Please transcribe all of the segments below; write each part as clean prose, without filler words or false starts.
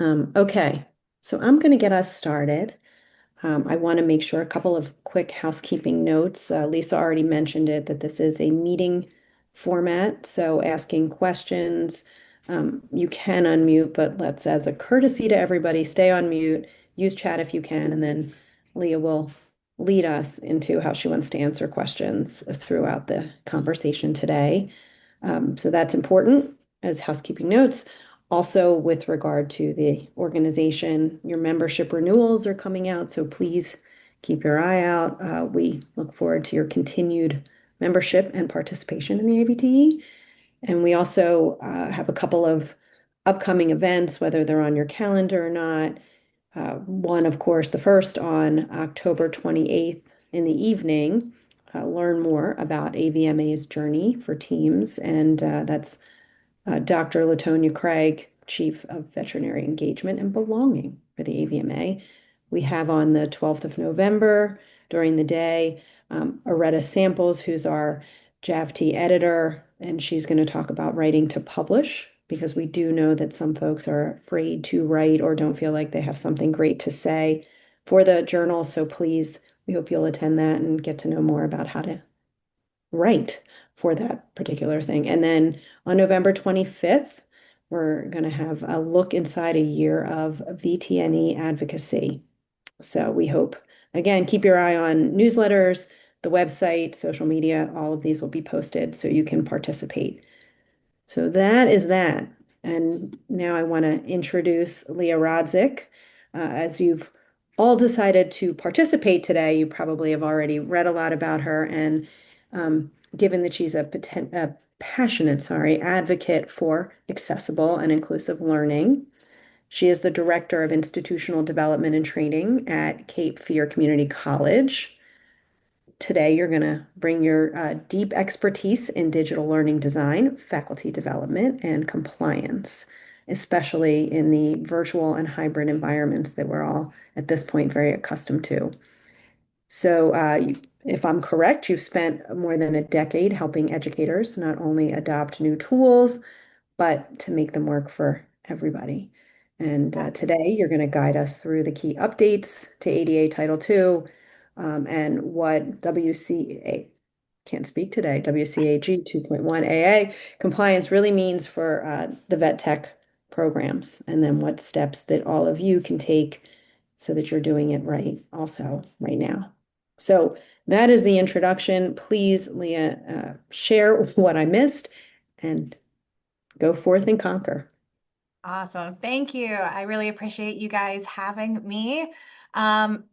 Okay, so I'm going to get us started. I want to make sure a couple of quick housekeeping notes. Lisa already mentioned it that this is a meeting format, so asking questions, you can unmute, but let's, as a courtesy to everybody, stay on mute, use chat if you can, and then Leah will lead us into how she wants to answer questions throughout the conversation today. So that's important as housekeeping notes. Also, with regard to the organization, your membership renewals are coming out, so please keep your eye out. We look forward to your continued membership and participation in the ABTE. And we also have a couple of upcoming events, whether they're on your calendar or not. One, of course, the first on October 28th in the evening. Learn more about AVMA's journey for teams, and that's Dr. Latonia Craig, Chief of Veterinary Engagement and Belonging for the AVMA. We have on the 12th of November during the day, Aretta Samples, who's our JAVT editor, and she's going to talk about writing to publish because we do know that some folks are afraid to write or don't feel like they have something great to say for the journal. So please, we hope you'll attend that and get to know more about how to write for that particular thing. And then on November 25th, we're going to have a look inside a year of VTNE advocacy. So we hope, again, keep your eye on newsletters, the website, social media, all of these will be posted so you can participate. So that is that. And now I want to introduce Leah Rodzik. As you've all decided to participate today, you probably have already read a lot about her. And given that she's a passionate, advocate for accessible and inclusive learning, she is the director of Institutional Development and Training at Cape Fear Community College. Today, you're going to bring your deep expertise in digital learning design, faculty development, and compliance, especially in the virtual and hybrid environments that we're all at this point very accustomed to. So, if I'm correct, you've spent more than a decade helping educators not only adopt new tools, but to make them work for everybody. And today you're going to guide us through the key updates to ADA Title II and what WCA, can't speak today, WCAG 2.1 AA compliance really means for the vet tech programs, and then what steps that all of you can take so that you're doing it right also right now. So that is the introduction. Please, Leah, share what I missed and go forth and conquer. Awesome. Thank you. I really appreciate you guys having me. Um,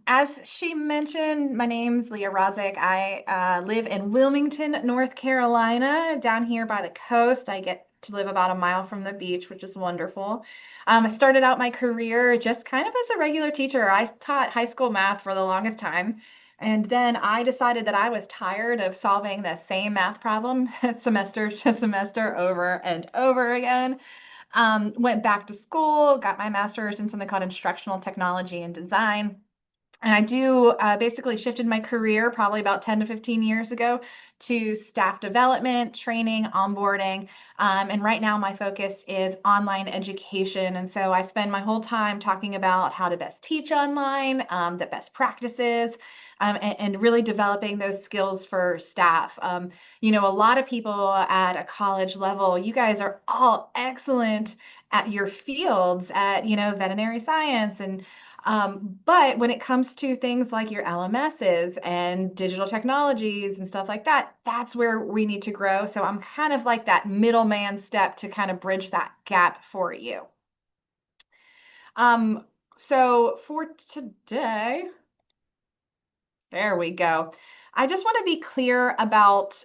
as she mentioned, my name's Leah Rodzik. I live in Wilmington, North Carolina, down here by the coast. I get to live about a mile from the beach, which is wonderful. I started out my career just kind of as a regular teacher. I taught high school math for the longest time. And then I decided that I was tired of solving the same math problem semester to semester over and over again. Went back to school, got my master's in something called instructional technology and design. And I do basically shifted my career probably about 10 to 15 years ago to staff development, training, onboarding. And right now, my focus is online education. And so I spend my whole time talking about how to best teach online, the best practices, and really developing those skills for staff. A lot of people at a college level, you guys are all excellent at your fields, at, veterinary science and but when it comes to things like your LMSs and digital technologies and stuff like that, that's where we need to grow. So I'm kind of like that middleman step to kind of bridge that gap for you. Um, so for today, there we go. I just want to be clear about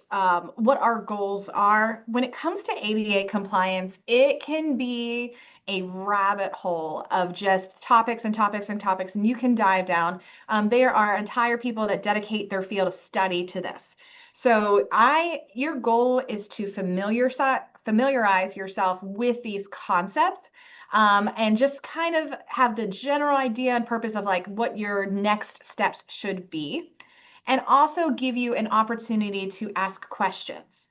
what our goals are. When it comes to ADA compliance, it can be a rabbit hole of just topics and topics and topics, and you can dive down. There are entire people that dedicate their field of study to this. So your goal is to familiarize yourself with these concepts and just kind of have the general idea and purpose of like what your next steps should be, and also give you an opportunity to ask questions.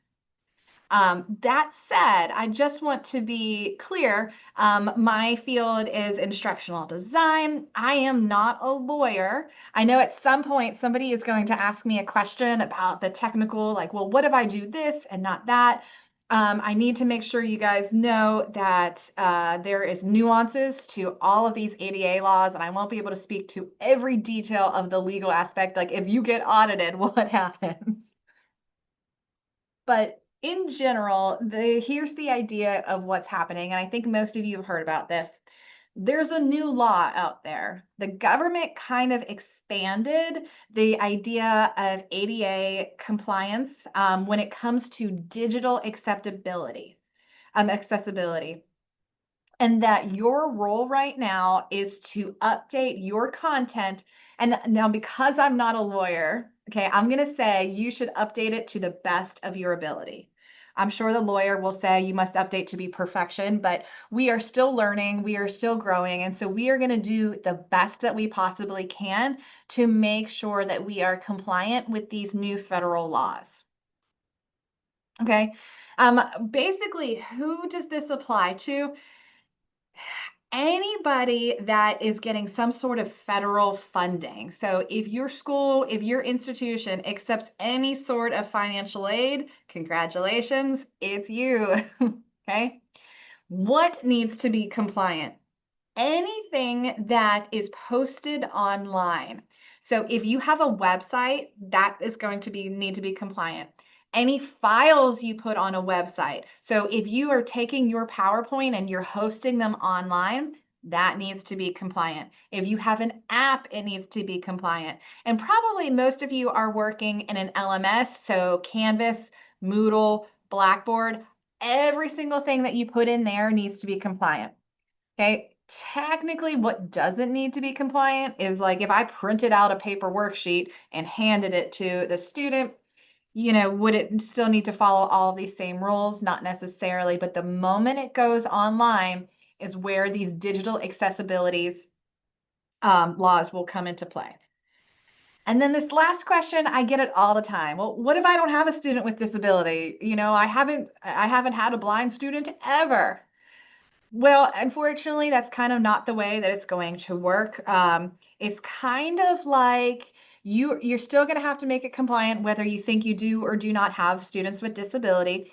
That said, I just want to be clear. My field is instructional design. I am not a lawyer. I know at some point somebody is going to ask me a question about the technical, like, well, what if I do this and not that? I need to make sure you guys know that there is nuances to all of these ADA laws, and I won't be able to speak to every detail of the legal aspect. Like, if you get audited, what happens? But in general, here's the idea of what's happening, and I think most of you have heard about this. There's a new law out there. The government kind of expanded the idea of ADA compliance when it comes to digital accessibility, and that your role right now is to update your content. And now, because I'm not a lawyer, okay, I'm going to say you should update it to the best of your ability. I'm sure the lawyer will say you must update to be perfection, but we are still learning, we are still growing. And so we are going to do the best that we possibly can to make sure that we are compliant with these new federal laws. Okay. Basically, who does this apply to? Anybody that is getting some sort of federal funding. So if your school, if your institution accepts any sort of financial aid, congratulations, it's you. Okay. What needs to be compliant? Anything that is posted online. So if you have a website, that is going to be need to be compliant. Any files you put on a website. So if you are taking your PowerPoint and you're hosting them online, that needs to be compliant. If you have an app, it needs to be compliant. And probably most of you are working in an LMS, so Canvas, Moodle, Blackboard, every single thing that you put in there needs to be compliant. Okay, technically, what doesn't need to be compliant is like if I printed out a paper worksheet and handed it to the student, would it still need to follow all of these same rules? Not necessarily, but the moment it goes online is where these digital accessibilities laws will come into play. And then this last question, I get it all the time. Well, what if I don't have a student with disability? I haven't had a blind student ever. Well, unfortunately, that's kind of not the way that it's going to work. It's kind of like you're still going to have to make it compliant whether you think you do or do not have students with disability.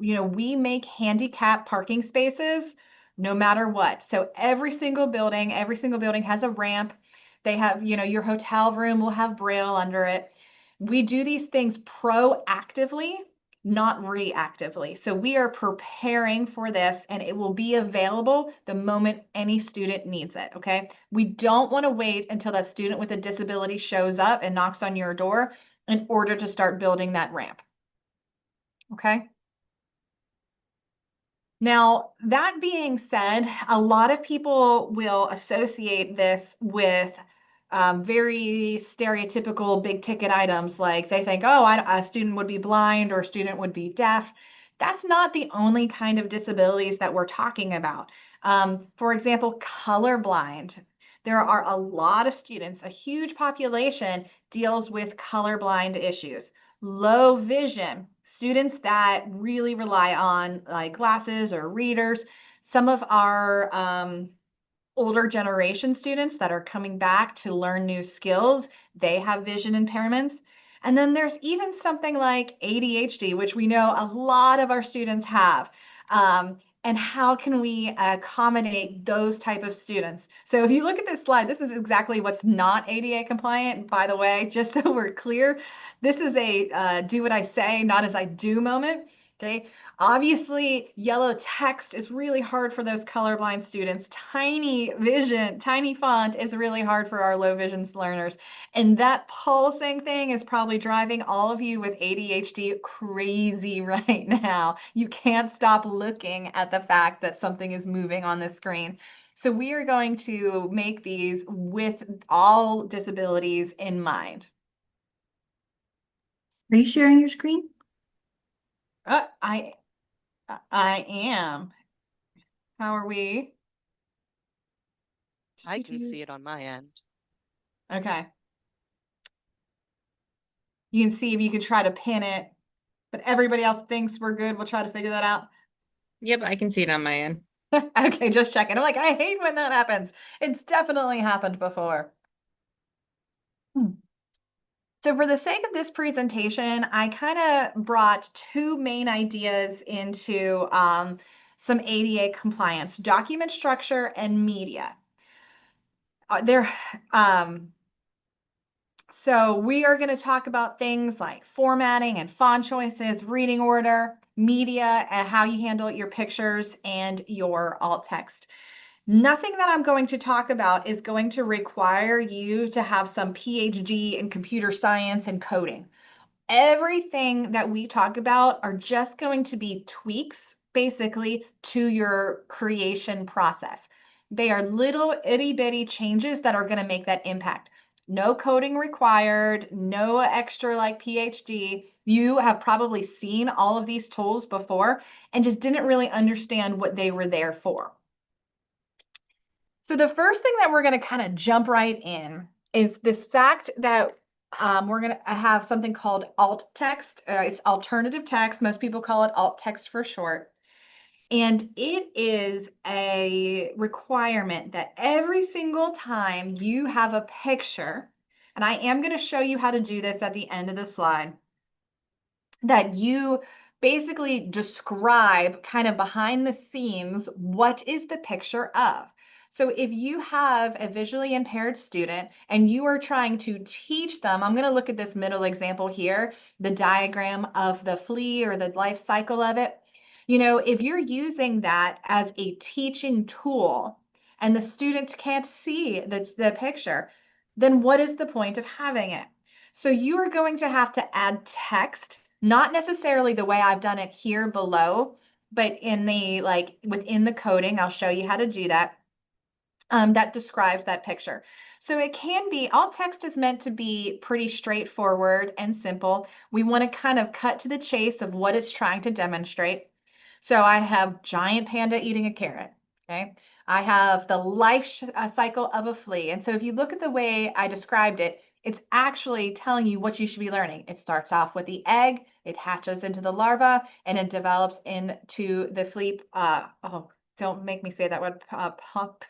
We make handicap parking spaces no matter what. So every single building has a ramp. They have, your hotel room will have Braille under it. We do these things proactively, not reactively. So we are preparing for this and it will be available the moment any student needs it. Okay. We don't want to wait until that student with a disability shows up and knocks on your door in order to start building that ramp. Okay. Now, that being said, a lot of people will associate this with very stereotypical big ticket items. Like they think, oh, a student would be blind or a student would be deaf. That's not the only kind of disabilities that we're talking about. For example, colorblind. There are a lot of students, a huge population deals with colorblind issues. Low vision, students that really rely on like glasses or readers. Some of our older generation students that are coming back to learn new skills, they have vision impairments. And then there's even something like ADHD, which we know a lot of our students have. And how can we accommodate those type of students? So if you look at this slide, this is exactly what's not ADA compliant. By the way, just so we're clear, this is a do what I say, not as I do moment. Okay. Obviously, yellow text is really hard for those colorblind students. Tiny vision, tiny font is really hard for our low vision learners. And that pulsing thing is probably driving all of you with ADHD crazy right now. You can't stop looking at the fact that something is moving on the screen. So we are going to make these with all disabilities in mind. Are you sharing your screen? Uh, I I am. How are we? I can see it on my end. Okay. You can see if you can try to pin it. but everybody else thinks we're good. We'll try to figure that out. Yep, I can see it on my end. Okay, just checking. I'm like, I hate when that happens. It's definitely happened before. So for the sake of this presentation, I kind of brought two main ideas into some ADA compliance, document structure and media. There, um, So we are going to talk about things like formatting and font choices, reading order, media, and how you handle your pictures and your alt text. Nothing that I'm going to talk about is going to require you to have some PhD in computer science and coding. Everything that we talk about are just going to be tweaks, basically, to your creation process. They are little itty bitty changes that are going to make that impact. No coding required, no extra like PhD. You have probably seen all of these tools before and just didn't really understand what they were there for. So the first thing that we're going to kind of jump right in is this fact that we're going to have something called alt text. It's alternative text. Most people call it alt text for short. And it is a requirement that every single time you have a picture, and I am going to show you how to do this at the end of the slide, that you basically describe kind of behind the scenes what is the picture of. So if you have a visually impaired student and you are trying to teach them, I'm going to look at this middle example here, the diagram of the flea or the life cycle of it. You know, if you're using that as a teaching tool and the student can't see the picture, then what is the point of having it? So you are going to have to add text, not necessarily the way I've done it here below, but in the like within the coding, I'll show you how to do that. That describes that picture. So it can be, alt text is meant to be pretty straightforward and simple. We want to kind of cut to the chase of what it's trying to demonstrate. So I have giant panda eating a carrot. Okay. I have the life cycle of a flea. And so if you look at the way I described it, it's actually telling you what you should be learning. It starts off with the egg, it hatches into the larva, and it develops into the flea. Oh, don't make me say that word. Pump.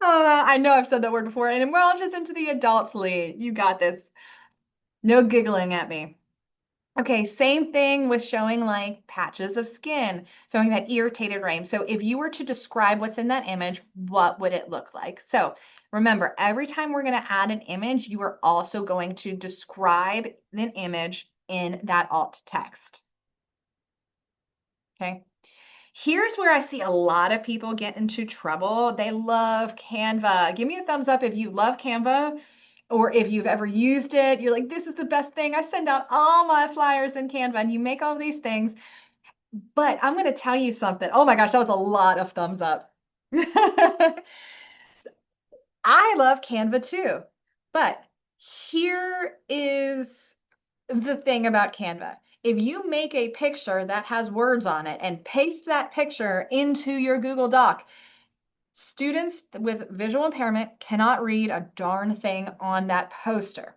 I know I've said that word before, and it launches into the adult flea. You got this. No giggling at me. Okay, same thing with showing like patches of skin, showing that irritated rain. So if you were to describe what's in that image, what would it look like? So remember, every time we're going to add an image, you are also going to describe an image in that alt text. Okay. Here's where I see a lot of people get into trouble. They love Canva. Give me a thumbs up if you love Canva or if you've ever used it. You're like, this is the best thing. I send out all my flyers in Canva and you make all these things. But I'm going to tell you something. Oh my gosh, that was a lot of thumbs up. I love Canva too. But here is the thing about Canva. If you make a picture that has words on it and paste that picture into your Google Doc, students with visual impairment cannot read a darn thing on that poster.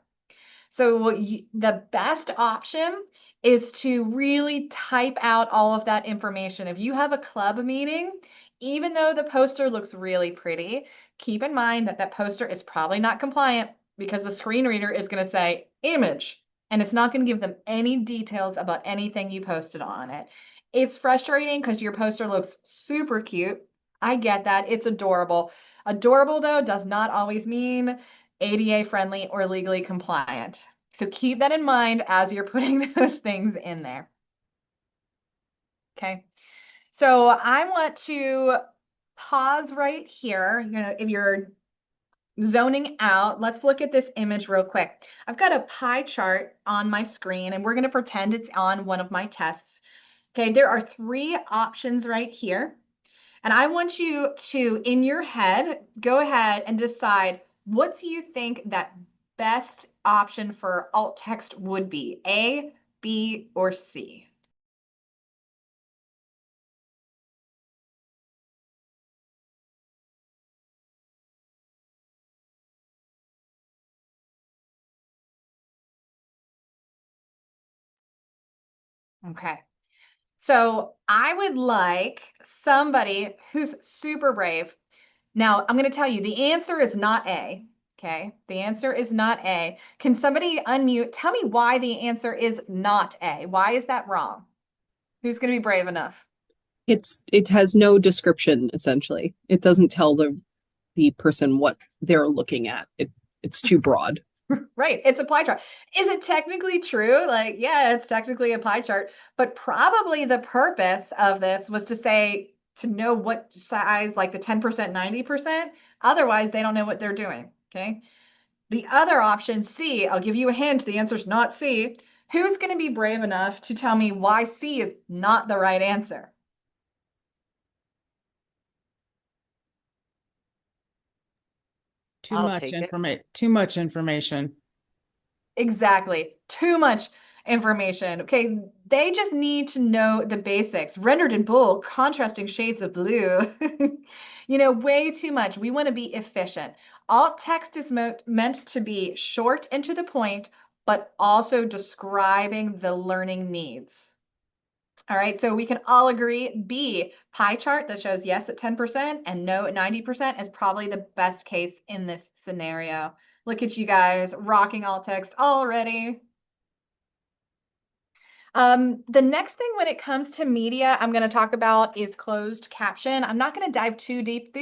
So the best option is to really type out all of that information. If you have a club meeting, even though the poster looks really pretty, keep in mind that that poster is probably not compliant because the screen reader is going to say image, and it's not going to give them any details about anything you posted on it. It's frustrating because your poster looks super cute. I get that. It's adorable. Adorable, though, does not always mean ADA friendly or legally compliant. So keep that in mind as you're putting those things in there. Okay. So I want to pause right here. You know, if you're zoning out, let's look at this image real quick. I've got a pie chart on my screen and we're going to pretend it's on one of my tests. Okay, there are three options right here. And I want you to, in your head, go ahead and decide what do you think that best option for alt text would be, A, B, or C? Okay. So I would like somebody who's super brave. Now, I'm going to tell you the answer is not A. Okay. The answer is not A. Can somebody unmute? Tell me why the answer is not A. Why is that wrong? Who's going to be brave enough? It has no description, essentially. It doesn't tell the person what they're looking at. It's too broad. Right. It's a pie chart. Is it technically true? Like, yeah, it's technically a pie chart, but probably the purpose of this was to say, to know what size, like the 10%, 90%. Otherwise, they don't know what they're doing. Okay. The other option, C, I'll give you a hint. The answer's not C. Who's going to be brave enough to tell me why C is not the right answer? I'll take it. Too much information. Exactly. Too much information. Okay, they just need to know the basics. Rendered in bold, contrasting shades of blue. Way too much. We want to be efficient. Alt text is meant to be short and to the point, but also describing the learning needs. All right, so we can all agree B, pie chart that shows yes at 10% and no at 90% is probably the best case in this scenario. Look at you guys rocking alt text already. The next thing when it comes to media I'm going to talk about is closed caption. I'm not going to dive too deep.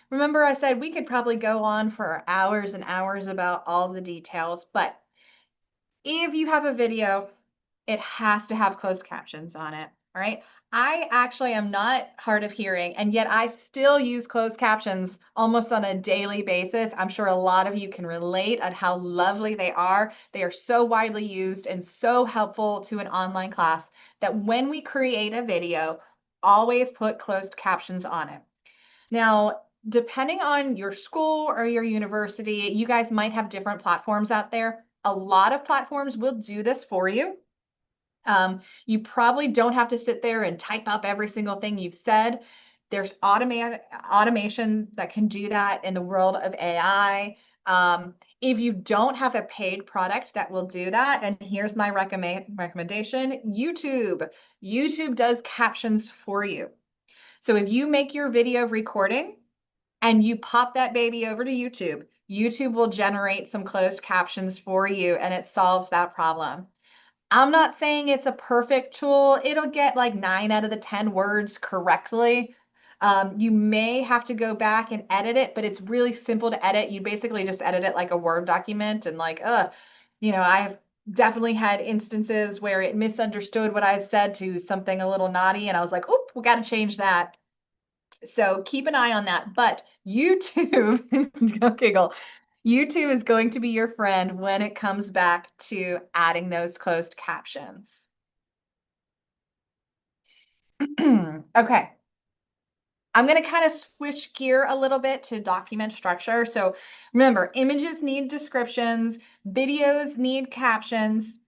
Remember I said we could probably go on for hours and hours about all the details, but if you have a video, it has to have closed captions on it. All right. I actually am not hard of hearing, and yet I still use closed captions almost on a daily basis. I'm sure a lot of you can relate on how lovely they are. They are so widely used and so helpful to an online class that when we create a video, always put closed captions on it. Now, depending on your school or your university, you guys might have different platforms out there. A lot of platforms will do this for you. You probably don't have to sit there and type up every single thing you've said. There's automation that can do that in the world of AI. If you don't have a paid product that will do that, and here's my recommendation, YouTube. YouTube does captions for you. So if you make your video recording and you pop that baby over to YouTube, YouTube will generate some closed captions for you and it solves that problem. I'm not saying it's a perfect tool. It'll get like 9 out of the 10 words correctly. You may have to go back and edit it, but it's really simple to edit. You basically just edit it like a Word document and I've definitely had instances where it misunderstood what I had said to something a little naughty and I was like, oop, we got to change that. So keep an eye on that. But YouTube, don't giggle. YouTube is going to be your friend when it comes back to adding those closed captions. Okay. I'm going to kind of switch gear a little bit to document structure. So remember, images need descriptions, videos need captions,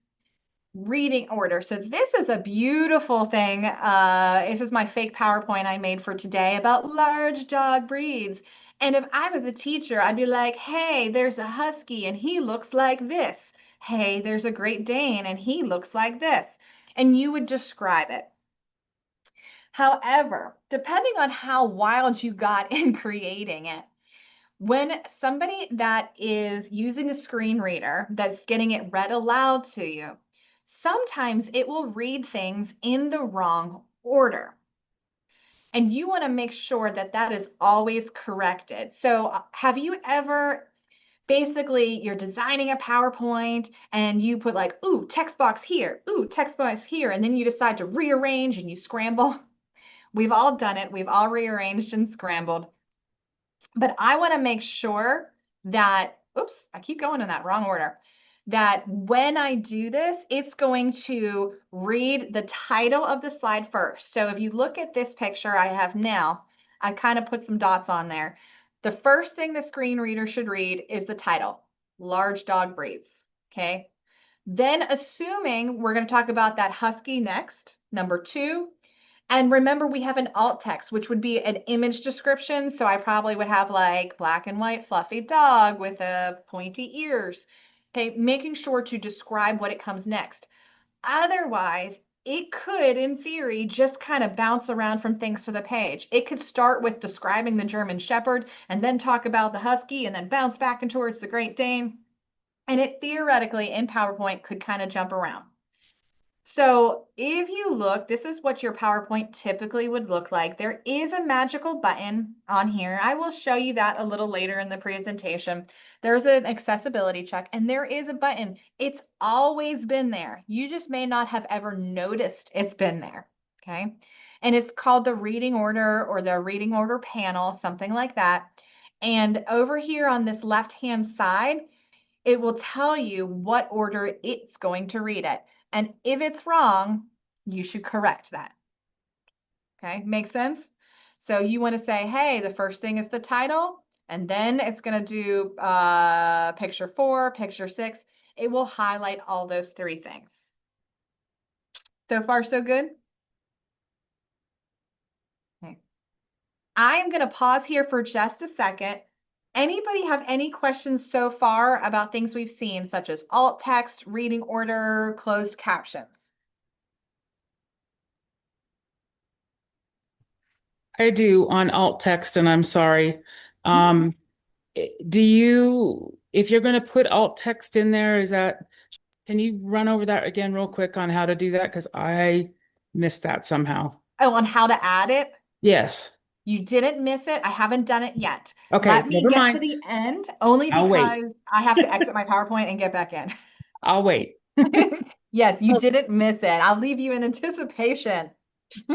reading order. So this is a beautiful thing. This is my fake PowerPoint I made for today about large dog breeds. And if I was a teacher, I'd be like, hey, there's a husky and he looks like this. Hey, there's a Great Dane and he looks like this. And you would describe it. However, depending on how wild you got in creating it, when somebody that is using a screen reader that's getting it read aloud to you, sometimes it will read things in the wrong order. And you want to make sure that that is always corrected. So have you ever basically you're designing a PowerPoint and you put like, ooh, text box here, ooh, text box here, and then you decide to rearrange and you scramble? We've all done it. We've all rearranged and scrambled. But I want to make sure that, oops, I keep going in that wrong order, that when I do this, it's going to read the title of the slide first. So if you look at this picture I have now, I kind of put some dots on there. The first thing the screen reader should read is the title, large dog breeds, okay? Then assuming we're going to talk about that husky next, number 2, and remember, we have an alt text, which would be an image description. So I probably would have like black and white fluffy dog with pointy ears. Okay, making sure to describe what it comes next. Otherwise, it could, in theory, just kind of bounce around from things to the page. It could start with describing the German Shepherd and then talk about the Husky and then bounce back and towards the Great Dane. And it theoretically in PowerPoint could kind of jump around. So if you look, this is what your PowerPoint typically would look like. There is a magical button on here. I will show you that a little later in the presentation. There's an accessibility check and there is a button. It's always been there. You just may not have ever noticed it's been there, okay? And it's called the reading order or the reading order panel, something like that. And over here on this left-hand side, it will tell you what order it's going to read it. And if it's wrong, you should correct that. Okay, make sense? So you want to say, hey, the first thing is the title, and then it's going to do picture 4, picture 6. It will highlight all those 3 things. So far, so good? Okay. I am going to pause here for just a second. Anybody have any questions so far about things we've seen, such as alt text, reading order, closed captions? I do on alt text, and I'm sorry. If you're going to put alt text in there, can you run over that again real quick on how to do that? Because I missed that somehow. Oh, on how to add it? Yes. You didn't miss it. I haven't done it yet. Okay, Let me never get to mind. the end only I'll wait. because I have to exit my PowerPoint and get back in. I'll wait. Yes, you Oh. didn't miss it. I'll leave you in anticipation.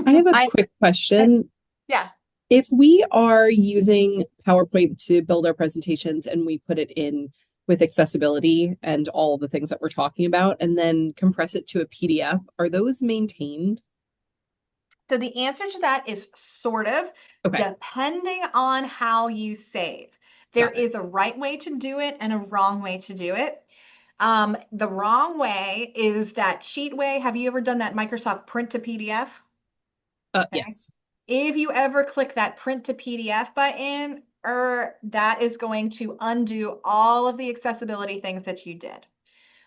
I have a quick question. Yeah. If we are using PowerPoint to build our presentations and we put it in with accessibility and all the things that we're talking about, and then compress it to a PDF, are those maintained? So the answer to that is sort of, Okay. depending on how you save. There Got it. is a right way to do it and a wrong way to do it. The wrong way is that cheat way. Have you ever done that Microsoft print to PDF? Okay. Yes. If you ever click that print to PDF button, that is going to undo all of the accessibility things that you did.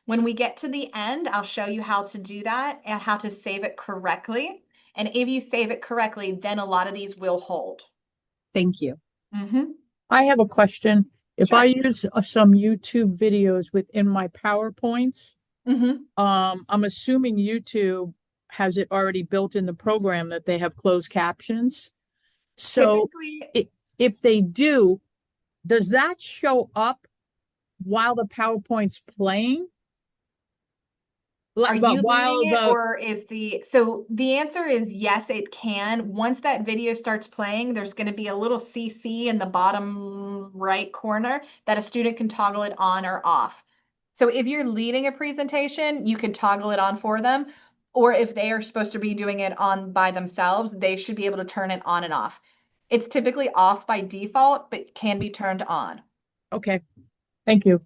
When we get to the end, I'll show you how to do that and how to save it correctly. And if you save it correctly, then a lot of these will hold. Thank you. I have a question. If Sure. I use some YouTube videos within my PowerPoints, I'm assuming YouTube has it already built in the program that they have closed captions. So Typically, if they do, does that show up while the PowerPoint's playing? are But you while leading it the or so the answer is yes, it can. Once that video starts playing, there's going to be a little CC in the bottom right corner that a student can toggle it on or off. So if you're leading a presentation, you can toggle it on for them. Or if they are supposed to be doing it on by themselves, they should be able to turn it on and off. It's typically off by default, but can be turned on. Okay, thank you.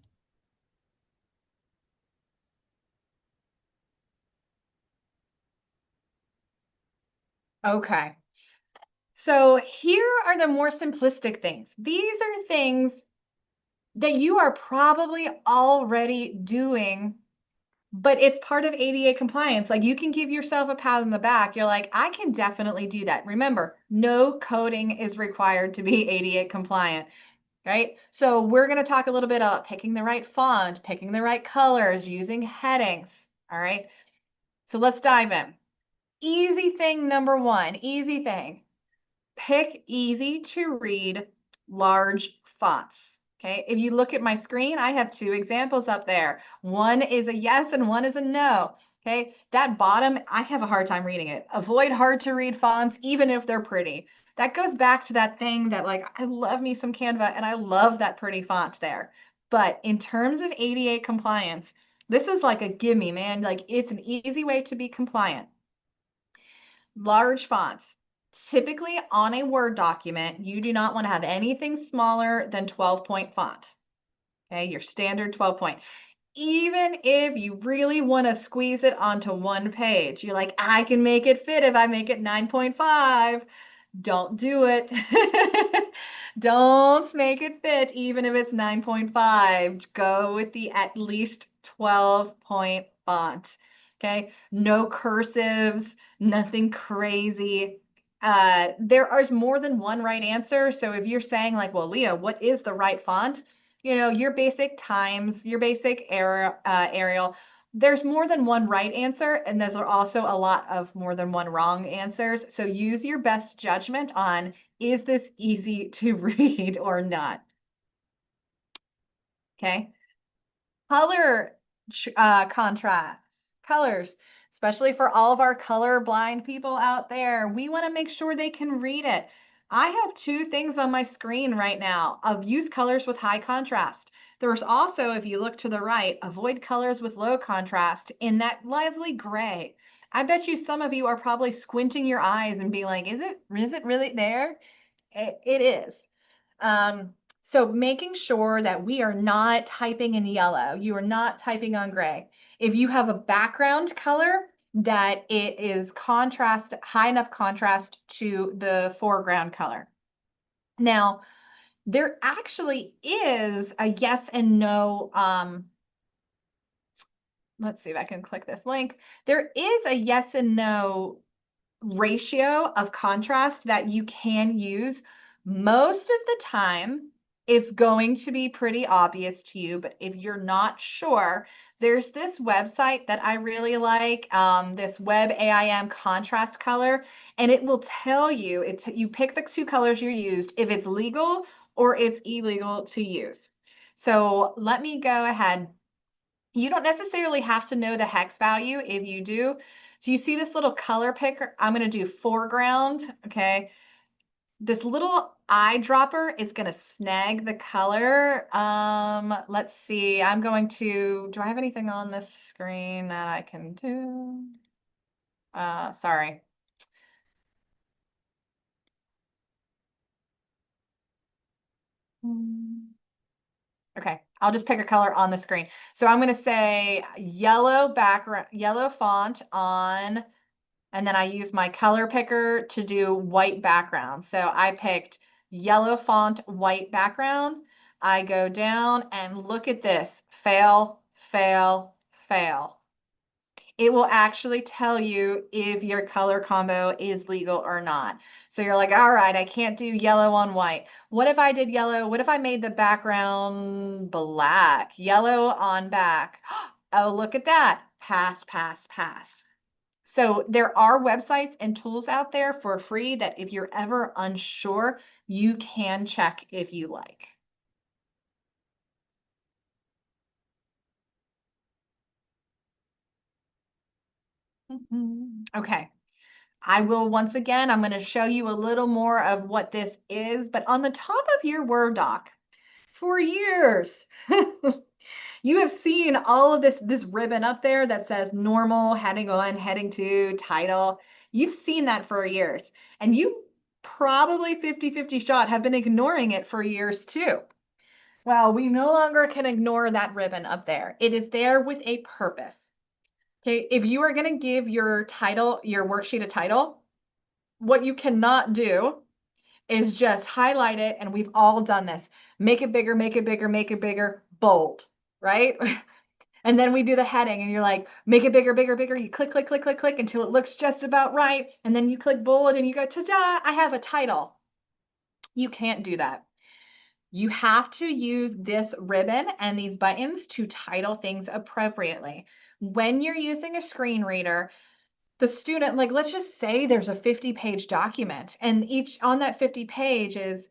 Okay. So here are the more simplistic things. These are things that you are probably already doing, but it's part of ADA compliance. Like you can give yourself a pat on the back. You're like, I can definitely do that. Remember, no coding is required to be ADA compliant, right? So we're going to talk a little bit about picking the right font, picking the right colors, using headings. All right. So let's dive in. Easy thing number 1, easy thing. Pick easy to read large fonts. Okay, if you look at my screen, I have 2 examples up there. One is a yes and one is a no. Okay, that bottom, I have a hard time reading it. Avoid hard to read fonts, even if they're pretty. That goes back to that thing that like, I love me some Canva and I love that pretty font there. But in terms of ADA compliance, this is like a gimme, man. Like it's an easy way to be compliant. Large fonts. Typically on a Word document, you do not want to have anything smaller than 12-point font. Okay, your standard 12-point. Even if you really want to squeeze it onto one page, you're like, I can make it fit if I make it 9.5. Don't do it. Don't make it fit even if it's 9.5. Go with the at least 12-point font. Okay, no cursives, nothing crazy. There is more than one right answer. So if you're saying like, well, Leah, what is the right font? You know, your basic Times, your basic Arial, there's more than one right answer, and there's also a lot of more than one wrong answers. So use your best judgment on, is this easy to read or not? Okay. Color contrast, colors, especially for all of our color blind people out there. We want to make sure they can read it. I have two things on my screen right now of use colors with high contrast. There's also, if you look to the right, avoid colors with low contrast in that lively gray. I bet you some of you are probably squinting your eyes and being like, is it really there? It is. So making sure that we are not typing in yellow, you are not typing on gray. If you have a background color that it is contrast, high enough contrast to the foreground color. Now, there actually is a yes and no, let's see if I can click this link. There is a yes and no ratio of contrast that you can use. Most of the time, it's going to be pretty obvious to you, but if you're not sure, there's this website that I really like, this Web AIM contrast color, and it will tell you, you pick the two colors you used, if it's legal or it's illegal to use. So let me go ahead. You don't necessarily have to know the hex value. If you do, so you see this little color picker, I'm going to do foreground. Okay. This little eyedropper is going to snag the color. Let's see. I'm going to, do I have anything on this screen that I can do? Sorry. Okay, I'll just pick a color on the screen. So I'm going to say yellow background, yellow font on, and then I use my color picker to do white background. So I picked yellow font, white background. I go down and look at this, fail, fail, fail. It will actually tell you if your color combo is legal or not. So you're like, all right, I can't do yellow on white. What if I did yellow? What if I made the background black? Yellow on back. Oh, look at that. Pass, pass, pass. So there are websites and tools out there for free that if you're ever unsure, you can check if you like. Okay. I will once again, I'm going to show you a little more of what this is, but on the top of your Word doc, for years, you have seen all of this ribbon up there that says normal, heading 1, heading 2, title. You've seen that for years, and you probably 50-50 shot have been ignoring it for years too. Well, we no longer can ignore that ribbon up there. It is there with a purpose. Okay, if you are going to give your title, your worksheet a title, what you cannot do is just highlight it, and we've all done this. Make it bigger, make it bigger, make it bigger, bold, right? And then we do the heading, and you're like, make it bigger, bigger, bigger. You click, click, click, click, click until it looks just about right. And then you click bold and you go, ta-da, I have a title. You can't do that. You have to use this ribbon and these buttons to title things appropriately. When you're using a screen reader, the student, like, let's just say there's a 50-page document, and each on that 50 pages,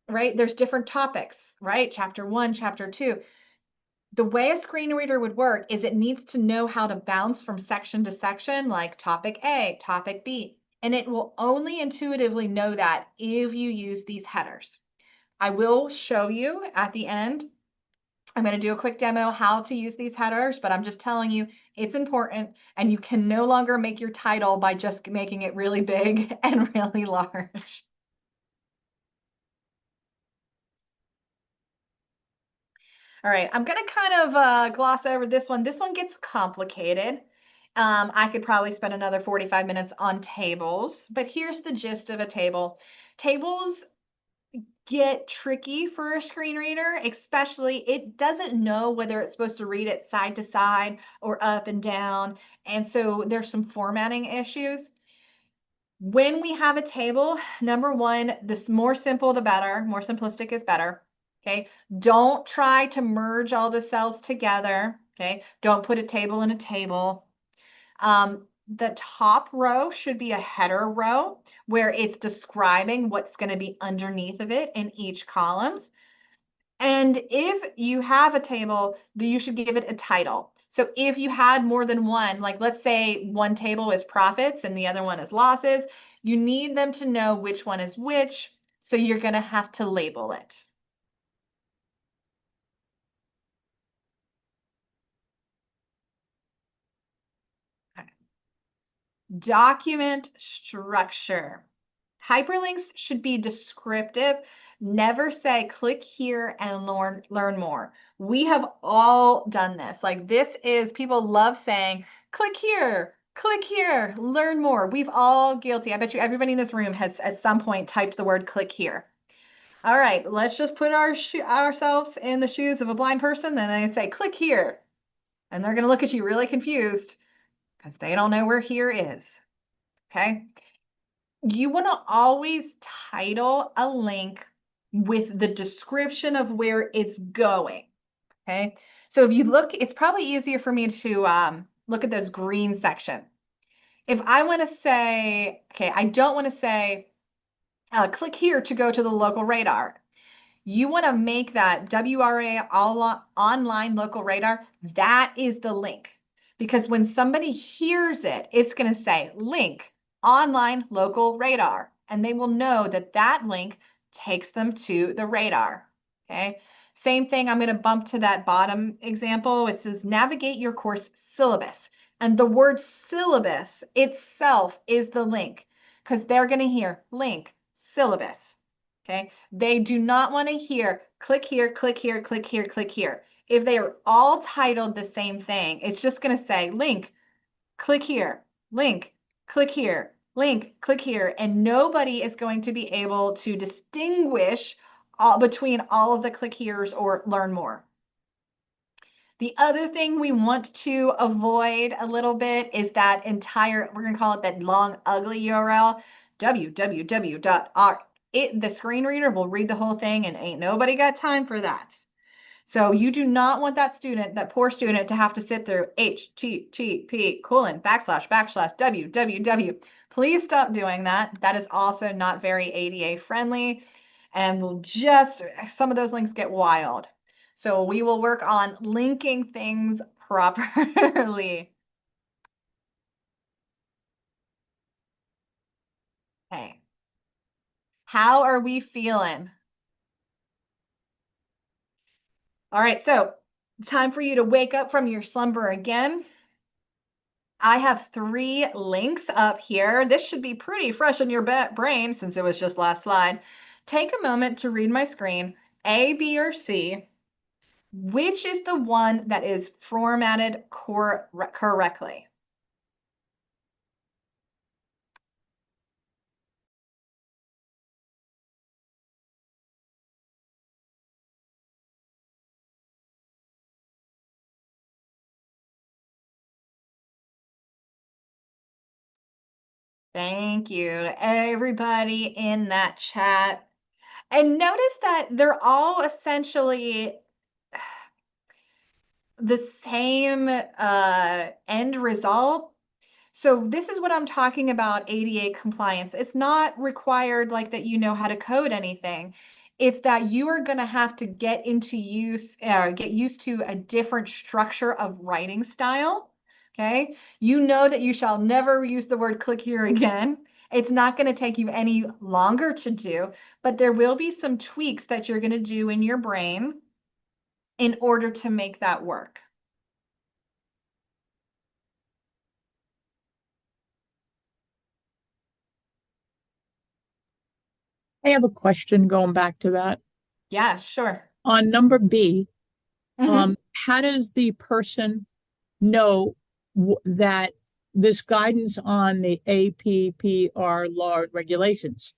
right, there's different topics, right? Chapter 1, chapter 2. The way a screen reader would work is it needs to know how to bounce from section to section, like topic A, topic B, and it will only intuitively know that if you use these headers. I will show you at the end. I'm going to do a quick demo how to use these headers, but I'm just telling you it's important, and you can no longer make your title by just making it really big and really large. All right, I'm going to kind of gloss over this one. This one gets complicated. I could probably spend another 45 minutes on tables, but here's the gist of a table. Tables get tricky for a screen reader, especially it doesn't know whether it's supposed to read it side to side or up and down. And so there's some formatting issues. When we have a table, number one, the more simple, the better. More simplistic is better. Okay. Don't try to merge all the cells together. Okay. Don't put a table in a table. The top row should be a header row where it's describing what's going to be underneath of it in each columns. And if you have a table, you should give it a title. So if you had more than one, like let's say one table is profits and the other one is losses, you need them to know which one is which. So you're going to have to label it. Document structure. Hyperlinks should be descriptive. Never say click here and learn more. We have all done this. Like this is, people love saying click here, learn more. We've all guilty. I bet you everybody in this room has at some point typed the word click here. All right, let's just put ourselves in the shoes of a blind person and they say click here. And they're going to look at you really confused because they don't know where here is. Okay. You want to always title a link with the description of where it's going. Okay. So if you look, it's probably easier for me to look at those green section. If I want to say, okay, I don't want to say, click here to go to the local radar. You want to make that WRA online local radar. That is the link. Because when somebody hears it, it's going to say link online local radar. And they will know that that link takes them to the radar. Okay. Same thing. I'm going to bump to that bottom example. It says navigate your course syllabus. And the word syllabus itself is the link because they're going to hear link syllabus. Okay. They do not want to hear click here, click here, click here, click here. If they are all titled the same thing, it's just going to say link, click here, link, click here, link, click here. And nobody is going to be able to distinguish between all of the click here's or learn more. The other thing we want to avoid a little bit is that entire, we're going to call it that long, ugly URL, www.r. The screen reader will read the whole thing and ain't nobody got time for that. So you do not want that student, that poor student, to have to sit through http:// www. Please stop doing that. That is also not very ADA friendly and will just, some of those links get wild. So we will work on linking things properly. Okay. How are we feeling? All right, so time for you to wake up from your slumber again. I have 3 links up here. This should be pretty fresh in your brain since it was just last slide. Take a moment to read my screen, A, B, or C. Which is the one that is formatted correctly? Thank you, everybody in that chat. And notice that they're all essentially the same end result. So this is what I'm talking about, ADA compliance. It's not required like that you know how to code anything. It's that you are going to have to get used to a different structure of writing style. Okay. You know that you shall never use the word click here again. It's not going to take you any longer to do, but there will be some tweaks that you're going to do in your brain in order to make that work. I have a question going back to that. Yeah, sure. On number B, how does the person know that this guidance on the APPR law and regulations,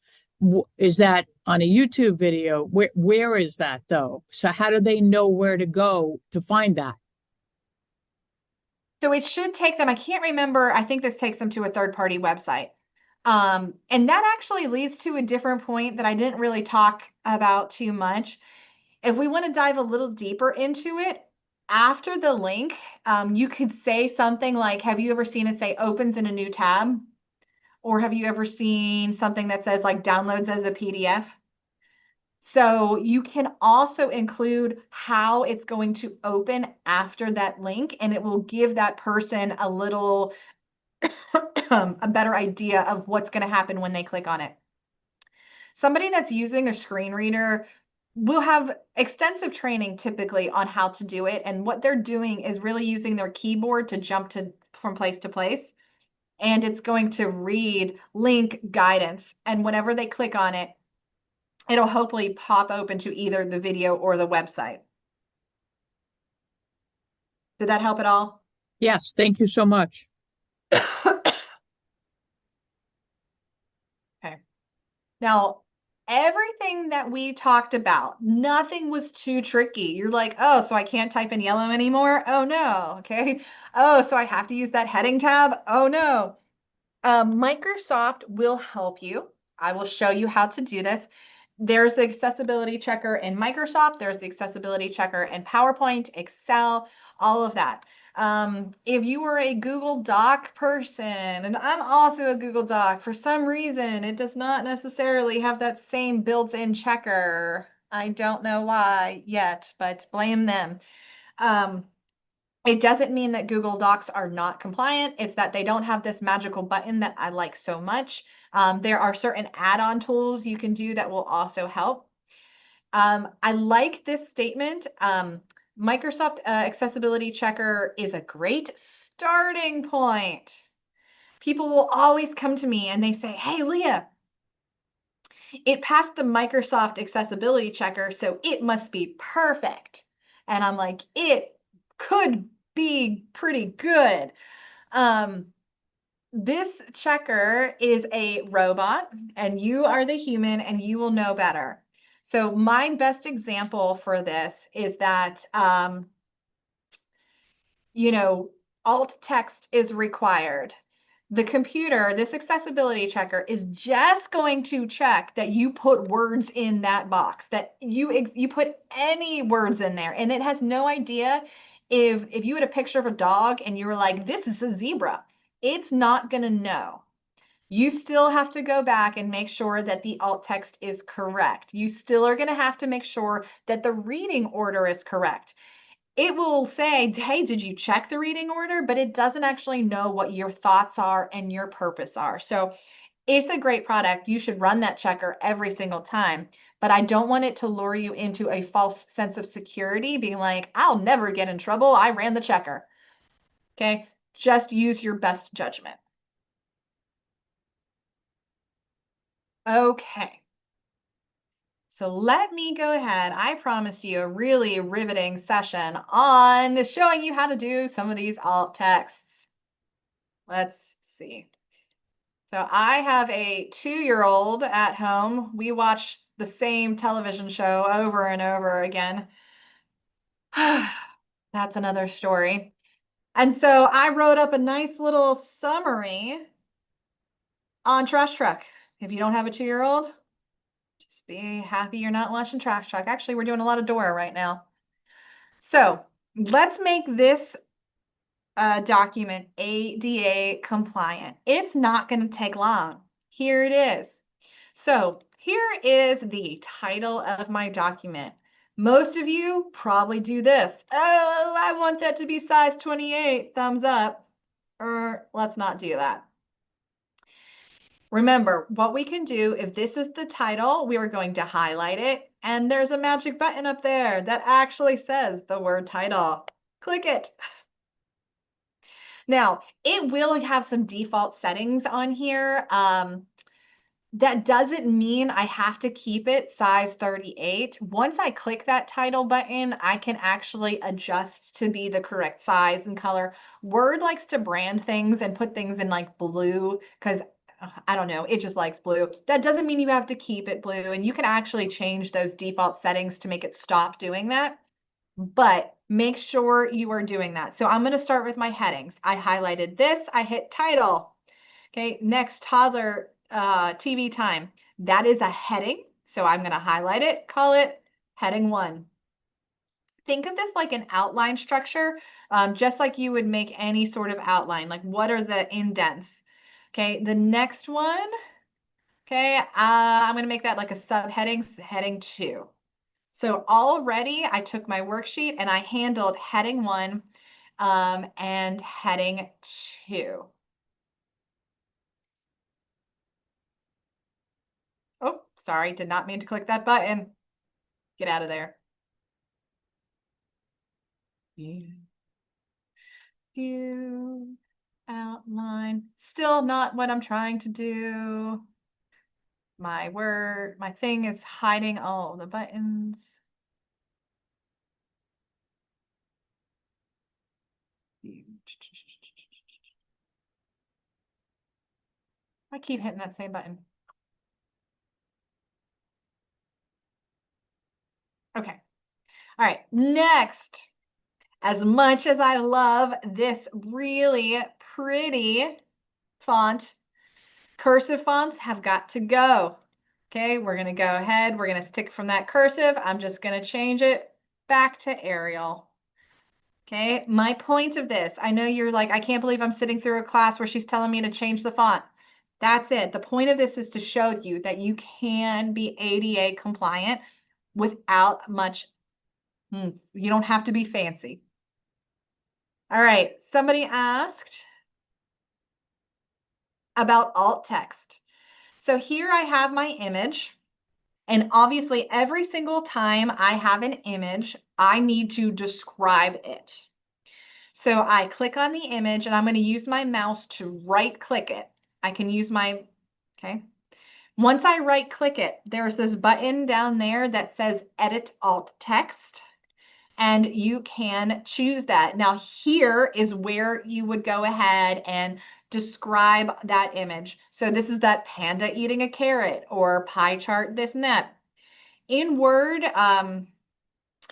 Is that on a YouTube video? Where is that though? So how do they know where to go to find that? So it should take them, I can't remember, I think this takes them to a third-party website. And that actually leads to a different point that I didn't really talk about too much. If we want to dive a little deeper into it, after the link, you could say something like, have you ever seen it say opens in a new tab? Or have you ever seen something that says like downloads as a PDF? So you can also include how it's going to open after that link, and it will give that person a little a better idea of what's going to happen when they click on it. Somebody that's using a screen reader will have extensive training typically on how to do it. And what they're doing is really using their keyboard to jump from place to place. And it's going to read link guidance. And whenever they click on it, it'll hopefully pop open to either the video or the website. Did that help at all? Yes, thank you so much. Okay. Now, everything that we talked about, nothing was too tricky. You're like, oh, so I can't type in yellow anymore? Oh, no. Okay. Oh, so I have to use that heading tab? Oh, no. Microsoft will help you. I will show you how to do this. There's the accessibility checker in Microsoft. There's the accessibility checker in PowerPoint, Excel, all of that. If you were a Google Doc person, and I'm also a Google Doc, for some reason, it does not necessarily have that same built-in checker. I don't know why yet, but blame them. It doesn't mean that Google Docs are not compliant. It's that they don't have this magical button that I like so much. There are certain add-on tools you can do that will also help. I like this statement. Microsoft Accessibility Checker is a great starting point. People will always come to me and they say, hey, Leah, it passed the Microsoft Accessibility Checker, so it must be perfect. And I'm like, it could be pretty good. This checker is a robot and you are the human and you will know better. So my best example for this is that, alt text is required. The computer, this accessibility checker, is just going to check that you put words in that box, that you put any words in there, and it has no idea if you had a picture of a dog and you were like, this is a zebra. It's not going to know. You still have to go back and make sure that the alt text is correct. You still are going to have to make sure that the reading order is correct. It will say, hey, did you check the reading order? But it doesn't actually know what your thoughts are and your purpose are. So it's a great product. You should run that checker every single time. But I don't want it to lure you into a false sense of security, being like, I'll never get in trouble. I ran the checker. Okay, just use your best judgment. Okay. So let me go ahead. I promised you a really riveting session on showing you how to do some of these alt texts. Let's see. So I have a 2-year-old at home. We watch the same television show over and over again. That's another story. And so I wrote up a nice little summary on Trash Truck. If you don't have a 2-year-old, just be happy you're not watching Trash Truck. Actually, we're doing a lot of Dora right now. So let's make this document ADA compliant. It's not going to take long. Here it is. So here is the title of my document. Most of you probably do this. Oh, I want that to be size 28, thumbs up. Or let's not do that. Remember, what we can do, if this is the title, we are going to highlight it, and there's a magic button up there that actually says the word title. Click it. Now, it will have some default settings on here. That doesn't mean I have to keep it size 38. Once I click that title button, I can actually adjust to be the correct size and color. Word likes to brand things and put things in like blue because I don't know, it just likes blue. That doesn't mean you have to keep it blue, and you can actually change those default settings to make it stop doing that. But make sure you are doing that. So I'm going to start with my headings. I highlighted this, I hit title. Okay, next, toddler TV time. That is a heading. So I'm going to highlight it, call it heading 1. Think of this like an outline structure, just like you would make any sort of outline. Like, what are the indents? Okay, the next one, okay, I'm going to make that like a subheading, heading 2. So already I took my worksheet and I handled heading 1 and heading 2. Oh, sorry, did not mean to click that button. Get out of there. View, outline, still not what I'm trying to do. My thing is hiding all the buttons. I keep hitting that same button. Okay. All right. Next, as much as I love this really pretty font, cursive fonts have got to go. Okay, we're going to go ahead. We're going to stick from that cursive. I'm just going to change it back to Arial. Okay, my point of this, I know you're like, I can't believe I'm sitting through a class where she's telling me to change the font. That's it. The point of this is to show you that you can be ADA compliant without much, you don't have to be fancy. All right, somebody asked about alt text. So here I have my image, and obviously every single time I have an image, I need to describe it. So I click on the image and I'm going to use my mouse to right click it. I can use my, okay. Once I right click it, there's this button down there that says edit alt text, and you can choose that. Now here is where you would go ahead and describe that image. So this is that panda eating a carrot, or pie chart, this and that. In Word,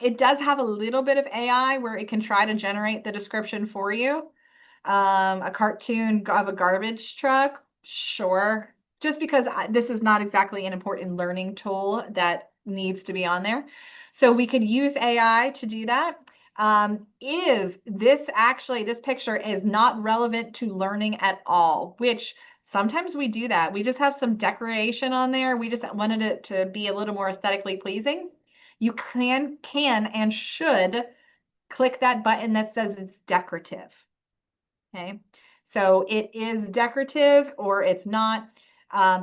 it does have a little bit of AI where it can try to generate the description for you. A cartoon of a garbage truck, sure. Just because this is not exactly an important learning tool that needs to be on there. So we could use AI to do that. If this picture is not relevant to learning at all, which sometimes we do that. We just have some decoration on there. We just wanted it to be a little more aesthetically pleasing. You can and should click that button that says it's decorative. Okay, so it is decorative or it's not,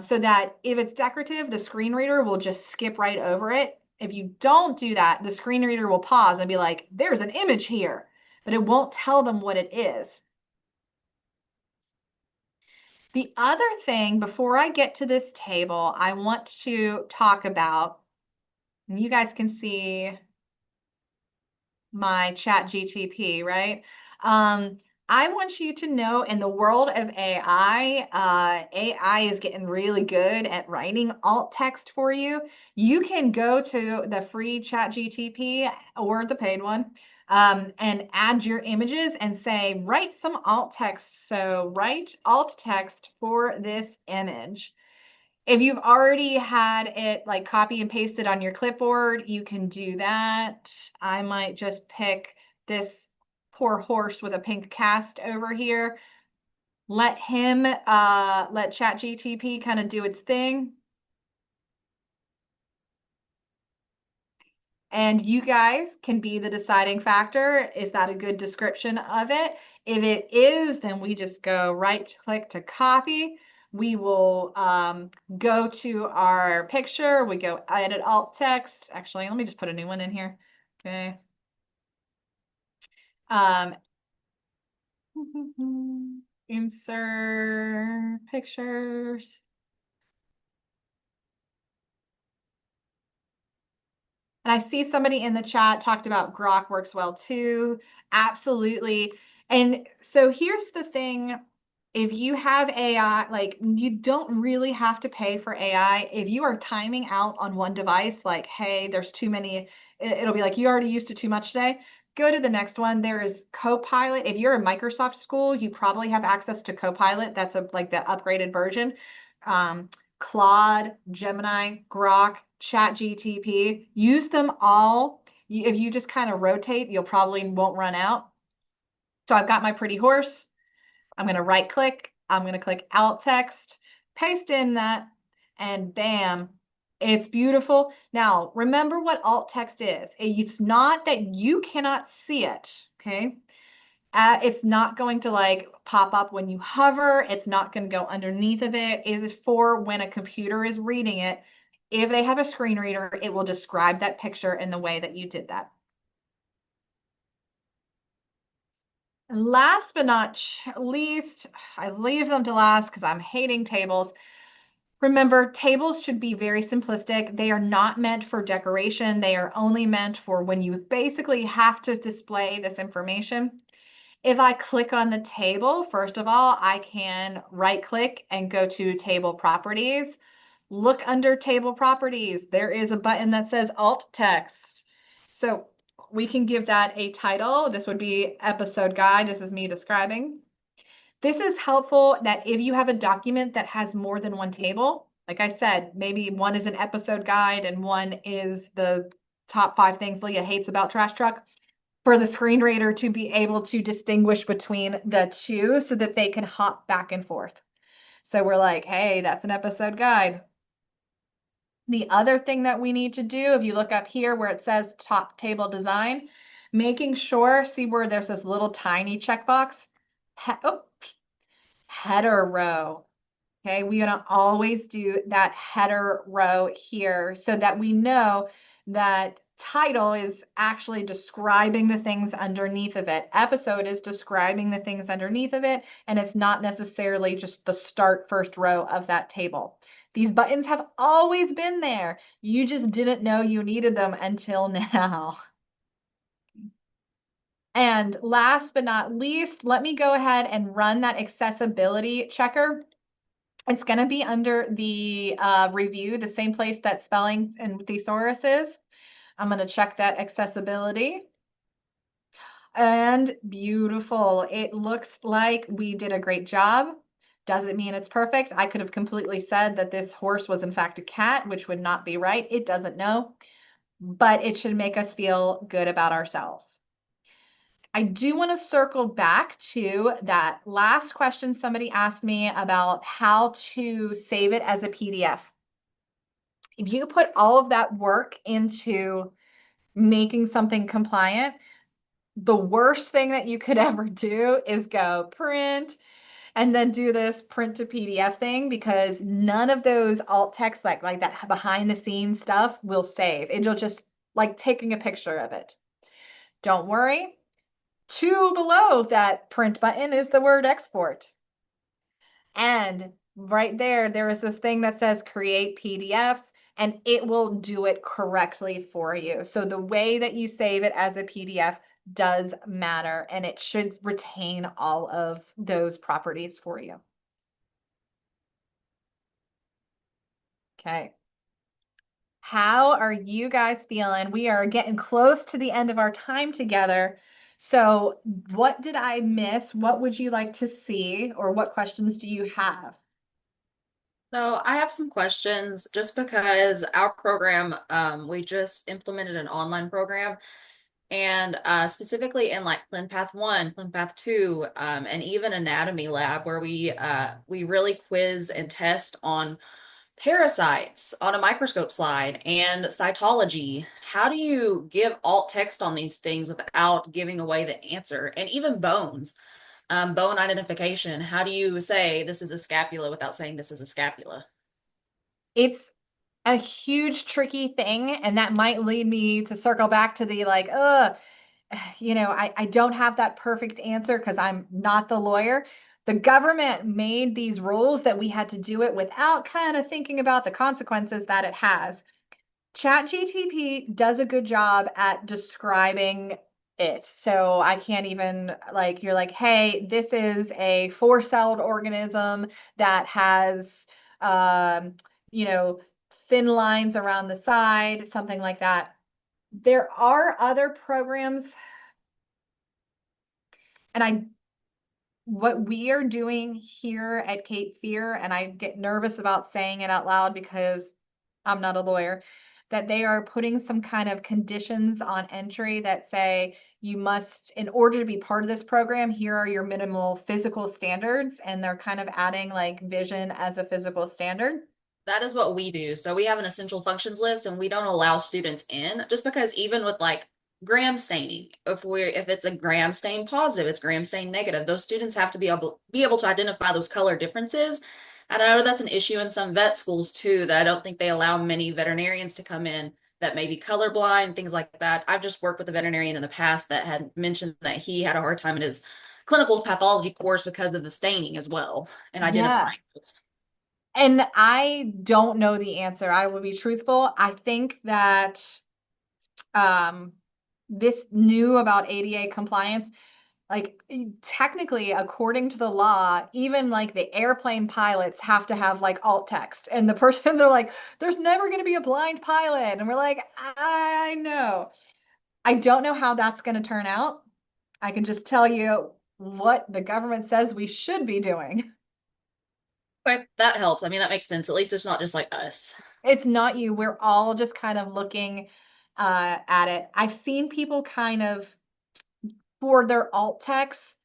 so that if it's decorative, the screen reader will just skip right over it. If you don't do that, the screen reader will pause and be like, there's an image here, but it won't tell them what it is. The other thing, before I get to this table, I want to talk about, and you guys can see my chat GTP, right? I want you to know, in the world of AI, AI is getting really good at writing alt text for you. You can go to the free chat GTP or the paid one, and add your images and say, write some alt text. So write alt text for this image. If you've already had it like copy and pasted on your clipboard, you can do that. I might just pick this poor horse with a pink cast over here. Let ChatGTP kind of do its thing. And you guys can be the deciding factor. Is that a good description of it? If it is, then we just go right click to copy. We will go to our picture. We go edit alt text. Actually, let me just put a new one in here. Okay. Insert pictures. And I see somebody in the chat talked about Grok works well too. Absolutely. And so here's the thing if you have AI, like you don't really have to pay for AI. If you are timing out on one device, like, hey, there's too many, it'll be like, you already used it too much today. Go to the next one. There is Copilot. If you're a Microsoft school, you probably have access to Copilot. That's like the upgraded version. Claude, Gemini, Grok, ChatGTP, use them all. If you just kind of rotate, you'll probably won't run out. So I've got my pretty horse. I'm going to right click. I'm going to click alt text, paste in that, and bam, it's beautiful. Now, remember what alt text is. It's not that you cannot see it, okay? It's not going to like pop up when you hover. It's not going to go underneath of it. It is for when a computer is reading it. If they have a screen reader, it will describe that picture in the way that you did that. And last but not least, I leave them to last because I'm hating tables. Remember, tables should be very simplistic. They are not meant for decoration. They are only meant for when you basically have to display this information. If I click on the table, first of all, I can right click and go to table properties. Look under table properties. There is a button that says alt text. So we can give that a title. This would be episode guide. This is me describing. This is helpful that if you have a document that has more than one table, like I said, maybe one is an episode guide and one is the top 5 things Leah hates about Trash Truck, for the screen reader to be able to distinguish between the two so that they can hop back and forth. So we're like, hey, that's an episode guide. The other thing that we need to do, if you look up here where it says top table design, making sure, see where there's this little tiny checkbox, header row. Okay, we're gonna always do that header row here so that we know that title is actually describing the things underneath of it. Episode is describing the things underneath of it, and it's not necessarily just the start first row of that table. These buttons have always been there. You just didn't know you needed them until now. And last but not least, let me go ahead and run that accessibility checker. It's going to be under the review, the same place that spelling and thesaurus is. I'm going to check that accessibility. And beautiful. It looks like we did a great job. Doesn't mean it's perfect. I could have completely said that this horse was in fact a cat, which would not be right. It doesn't know, but it should make us feel good about ourselves. I do want to circle back to that last question somebody asked me about how to save it as a PDF. If you put all of that work into making something compliant, the worst thing that you could ever do is go print and then do this print to PDF thing, because none of those alt text like that behind the scenes stuff will save. It'll just like taking a picture of it. Don't worry. 2 below that print button is the word export. And right there, there is this thing that says create PDFs, and it will do it correctly for you. So the way that you save it as a PDF does matter, and it should retain all of those properties for you. Okay. How are you guys feeling? We are getting close to the end of our time together. So what did I miss? What would you like to see, or what questions do you have? So I have some questions just because our program, we just implemented an online program, and specifically in like ClinPath 1, ClinPath 2, and even Anatomy Lab, where we really quiz and test on parasites on a microscope slide and cytology. How do you give alt text on these things without giving away the answer? And even bones, bone identification. How do you say this is a scapula without saying this is a scapula? It's a huge tricky thing, and that might lead me to circle back to the like, I don't have that perfect answer because I'm not the lawyer. The government made these rules that we had to do it without kind of thinking about the consequences that it has. ChatGTP does a good job at describing it. So I can't even like, you're like, hey, this is a four-celled organism that has, um, you know, thin lines around the side, something like that. There are other programs, and what we are doing here at Cape Fear, and I get nervous about saying it out loud because I'm not a lawyer, that they are putting some kind of conditions on entry that say you must, in order to be part of this program, here are your minimal physical standards, and they're kind of adding like vision as a physical standard. That is what we do. So we have an essential functions list and we don't allow students in just because even with like gram staining, if it's a gram stain positive, it's gram stain negative, those students have to be able to identify those color differences. And I know that's an issue in some vet schools too, that I don't think they allow many veterinarians to come in that may be colorblind, things like that. I've just worked with a veterinarian in the past that had mentioned that he had a hard time in his clinical pathology course because of the staining as well and Yeah. identifying those. And I don't know the answer. I will be truthful. I think that this new about ADA compliance, like technically, according to the law, even like the airplane pilots have to have like alt text. And the person, they're like, there's never going to be a blind pilot. And we're like, I know. I don't know how that's going to turn out. I can just tell you what the government says we should be doing. Okay, that helps. I mean, that makes sense. At least it's not just like us. It's not you. We're all just kind of looking at it. I've seen people kind of, for their alt text,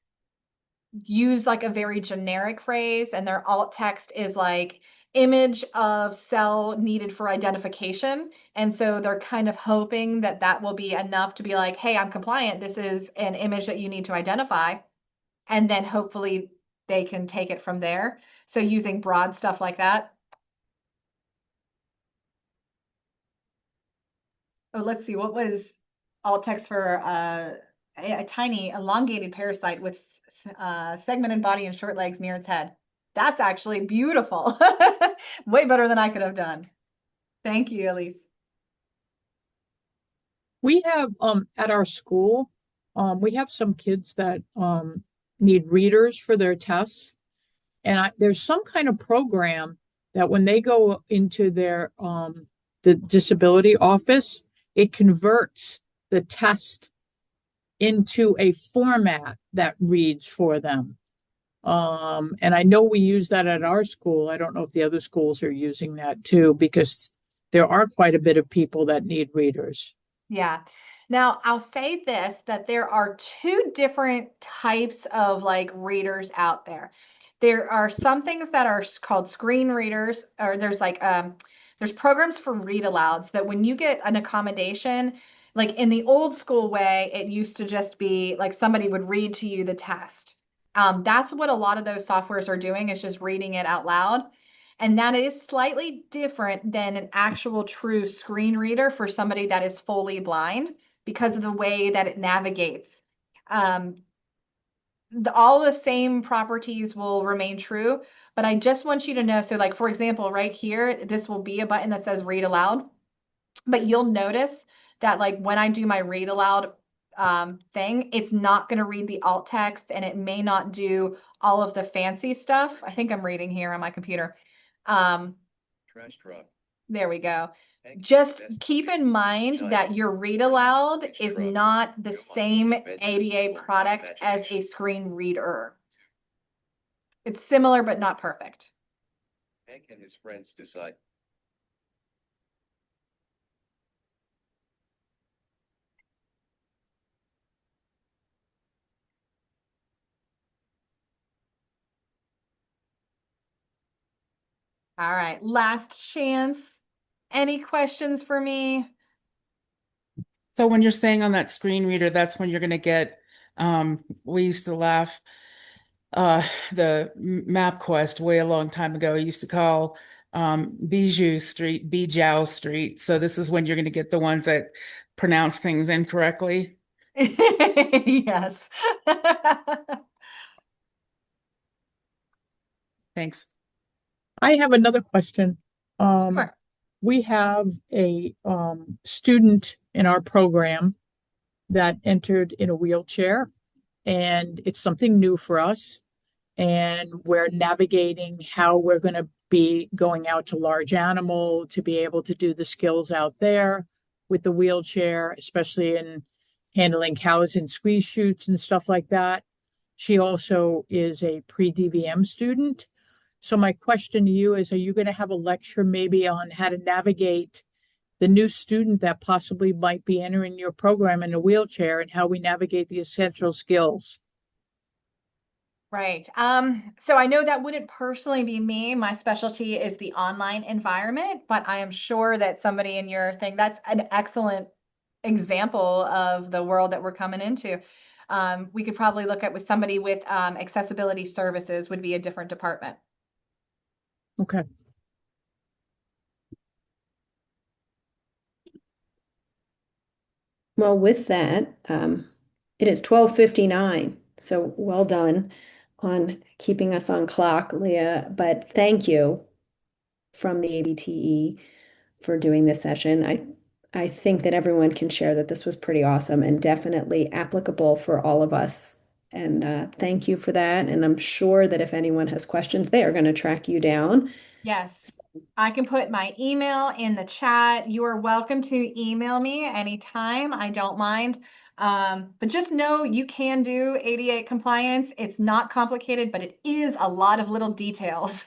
use like a very generic phrase, and their alt text is like image of cell needed for identification. And so they're kind of hoping that that will be enough to be like, hey, I'm compliant. This is an image that you need to identify. And then hopefully they can take it from there. So using broad stuff like that. Oh, let's see. What was alt text for a tiny elongated parasite with segmented body and short legs near its head? That's actually beautiful. Way better than I could have done. Thank you, Elise. We have at our school, we have some kids that need readers for their tests. And there's some kind of program that when they go into their the disability office, it converts the test into a format that reads for them. And I know we use that at our school. I don't know if the other schools are using that too, because there are quite a bit of people that need readers. Yeah. Now, I'll say this, that there are two different types of like readers out there. There are some things that are called screen readers, or there's programs for read alouds that when you get an accommodation, like in the old school way, it used to just be like somebody would read to you the test. That's what a lot of those softwares are doing, is just reading it out loud. And that is slightly different than an actual true screen reader for somebody that is fully blind because of the way that it navigates. Um, all the same properties will remain true, but I just want you to know. So like, for example, right here, this will be a button that says read aloud, but you'll notice that like when I do my read aloud thing, it's not going to read the alt text, and it may not do all of the fancy stuff. I think I'm reading here on my computer. Trash truck. There we go. Just keep in mind that your read aloud is not the same ADA product as a screen reader. It's similar, but not perfect. Hank and his friends decide. All right, last chance. Any questions for me? So when you're saying on that screen reader, that's when you're going to get, we used to laugh, the MapQuest way a long time ago, I used to call Bijou Street, Bijou Street. So this is when you're going to get the ones that pronounce things incorrectly. Yes. Thanks. I have another question. Sure. We have a student in our program that entered in a wheelchair, and it's something new for us. And we're navigating how we're going to be going out to large animal to be able to do the skills out there with the wheelchair, especially in handling cows and squeeze chutes and stuff like that. She also is a pre-DVM student. So my question to you is, are you going to have a lecture maybe on how to navigate the new student that possibly might be entering your program in a wheelchair and how we navigate the essential skills? Right. So I know that wouldn't personally be me. My specialty is the online environment, but I am sure that somebody in your thing, that's an excellent example of the world that we're coming into. We could probably look at with somebody with accessibility services would be a different department. Okay. Well, with that, it is 12:59, so well done on keeping us on clock, Leah. But thank you from the ABTE for doing this session. I think that everyone can share that this was pretty awesome and definitely applicable for all of us. And thank you for that. And I'm sure that if anyone has questions, they are going to track you down. Yes. I can put my email in the chat. You are welcome to email me anytime. I don't mind. But just know you can do ADA compliance. It's not complicated, but it is a lot of little details.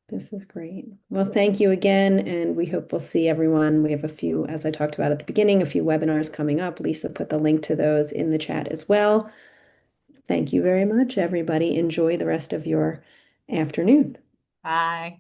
This is great. Well, thank you again, and we hope we'll see everyone. We have a few, as I talked about at the beginning, a few webinars coming up. Lisa put the link to those in the chat as well. Thank you very much, everybody. Enjoy the rest of your afternoon. Bye.